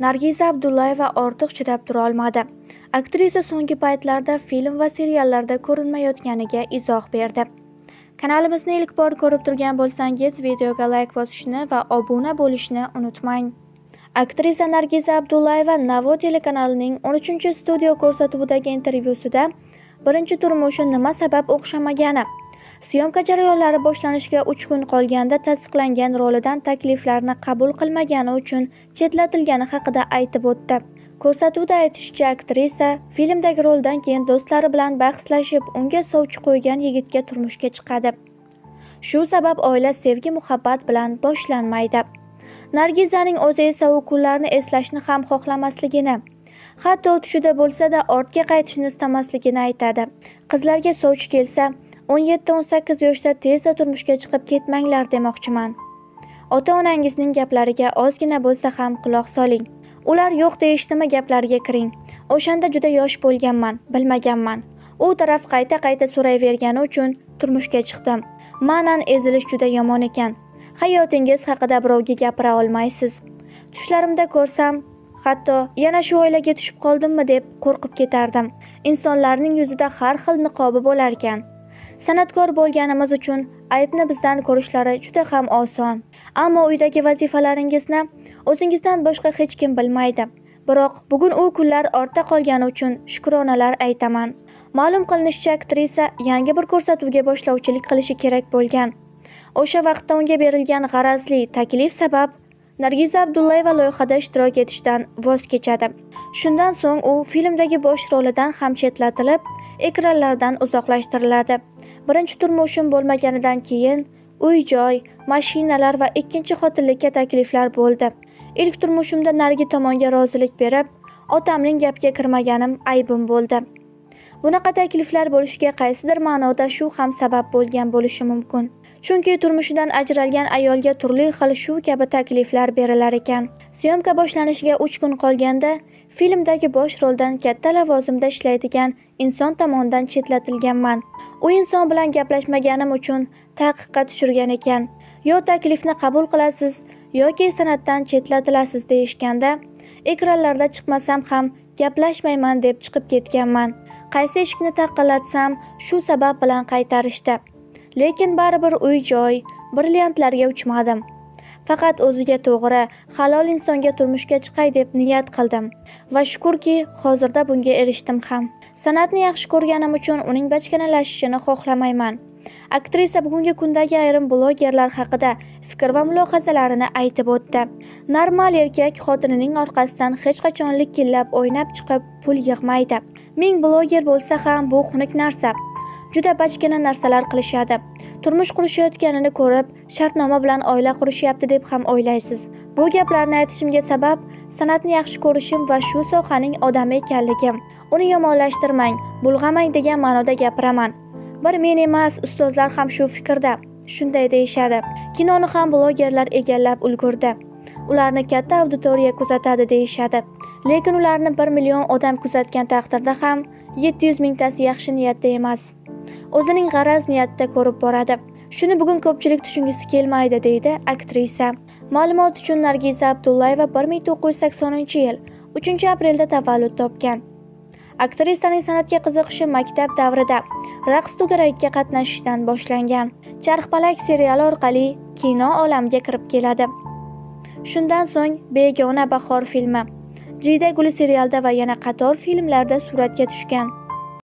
Nargiza Abdullayeva ortiq chidab tura olmadi. Aktrisa so'nggi paytlarda film va seriallarda ko'rinmayotganiga izoh berdi. Kanalimizni ilk bor ko'rib turgan bo'lsangiz, videoga like bosishni va obuna bo'lishni unutmang. Aktrisa Nargiza Abdullayeva Navo telekanalining 13-studio ko'rsatuvidagi intervyusida birinchi turmushi nima sabab o'xshamagani, syomka jarayonlari boshlanishiga 3 kun qolganda tasdiqlangan rolidan takliflarni qabul qilmagani uchun chetlatilgani haqida aytib o'tdi. Ko'rsatuvda aytishicha, aktrisa filmdagi roldan keyin do'stlari bilan bahslashib, unga sovchi qo'ygan yigitga turmushga chiqadi. Shu sabab oila sevgi muhabbat bilan boshlanmaydi. Nargizaning o'zi esa u kunlarni eslashni ham xohlamasligini, hatto tushida bo'lsa-da ortga qaytishni istamasligini aytadi. Qizlarga sovchi kelsa, 17-18 yoshda tezda turmushga chiqib ketmanglar demoqchiman. Ota-onangizning gaplariga ozgina bo'lsa ham quloq soling. Ular yo'q deyishdimi gaplariga kiring. O'shanda juda yosh bo'lganman, bilmaganman. U taraf qayta-qayta so'rayvergani uchun turmushga chiqdim. Ma'nan ezilish juda yomon ekan. Hayotingiz haqida birovga gapira olmaysiz. Tushlarimda ko'rsam, hatto yana shu oilaga tushib qoldimmi deb qo'rqib ketardim. Insonlarning yuzida har xil niqobi bo'lar ekan. San'atkor bo'lganimiz uchun aybni bizdan ko'rishlari juda ham oson. Ammo uydagi vazifalaringizni o'zingizdan boshqa hech kim bilmaydi. Biroq bugun u kunlar ortda qolgani uchun shukronalar aytaman. Ma'lum qilinishicha, aktrisa yangi bir ko'rsatuvga boshlovchilik qilishi kerak bo'lgan. O'sha vaqtda unga berilgan g'arazli taklif sabab Nargiza Abdullayeva loyihada ishtirok etishdan voz kechadi. Shundan so'ng u filmdagi bosh rolidan ham chetlatilib, ekranlardan uzoqlashtiriladi. Birinchi turmushim bo'lmaganidan keyin uy-joy, mashinalar va ikkinchi xotinlikka takliflar bo'ldi. Ilk turmushimda narigi tomonga rozilik berib, otamning gapiga kirmaganim aybim bo'ldi. Bunaqa takliflar bo'lishiga qaysidir ma'noda shu ham sabab bo'lgan bo'lishi mumkin. Chunki turmushidan ajralgan ayolga turli xil shu kabi takliflar berilar ekan. Syomka boshlanishiga 3 kun qolganda filmdagi bosh roldan katta lavozimda ishlaydigan inson tomonidan chetlatilganman. U inson bilan gaplashmaganim uchun taqiqqa tushirgan ekan. Yo taklifni qabul qilasiz yoki san'atdan chetlatilasiz deyishganda, ekranlarda chiqmasam ham gaplashmayman deb chiqib ketganman. Qaysi eshikni taqillatsam shu sabab bilan qaytarishdi. Lekin baribir uy-joy, brilliantlarga uchmadim. Faqat o'ziga to'g'ri, halol insonga turmushga chiqay deb niyat qildim va shukurki, hozirda bunga erishdim ham. San'atni yaxshi ko'rganim uchun uning bachkanalashishini xohlamayman. Aktrisa bugungi kundagi ayrim blogerlar haqida fikr va mulohazalarini aytib o'tdi. Normal erkak xotinining orqasidan hech qachon likillab o'ynab chiqib pul yig'maydi. Ming bloger bo'lsa ham bu xunuk narsa. Juda bachkana narsalar qilishadi. Turmush qurishayotganini ko'rib, shartnoma bilan oila qurishyapti deb ham o'ylaysiz. Bu gaplarni aytishimga sabab san'atni yaxshi ko'rishim va shu sohaning odami ekanligim. Uni yomonlashtirmang, bulg'amang degan ma'noda gapiraman. Bir men emas, ustozlar ham shu fikrda. Shunday deyishadi. Kinoni ham blogerlar egallab ulgurdi. Ularni katta auditoriya kuzatadi deyishadi. Lekin ularni 1 million odam kuzatgan taqdirda ham 700 mingtasi yaxshi niyatda emas. O'zining g'araz niyatda ko'rib boradi. Shuni bugun ko'pchilik tushungisi kelmaydi, deydi aktrisa. Ma'lumot uchun Nargiza Abdullayeva 1980-yil 3-aprelda tavallud topgan. Aktrisaning san'atga qiziqishi maktab davrida raqs to'garakka qatnashishdan boshlangan. Charxpalak seriali orqali kino olamiga kirib keladi. Shundan so'ng Begona bahor filmi, Jiyda guli serialida va yana qator filmlarda suratga tushgan.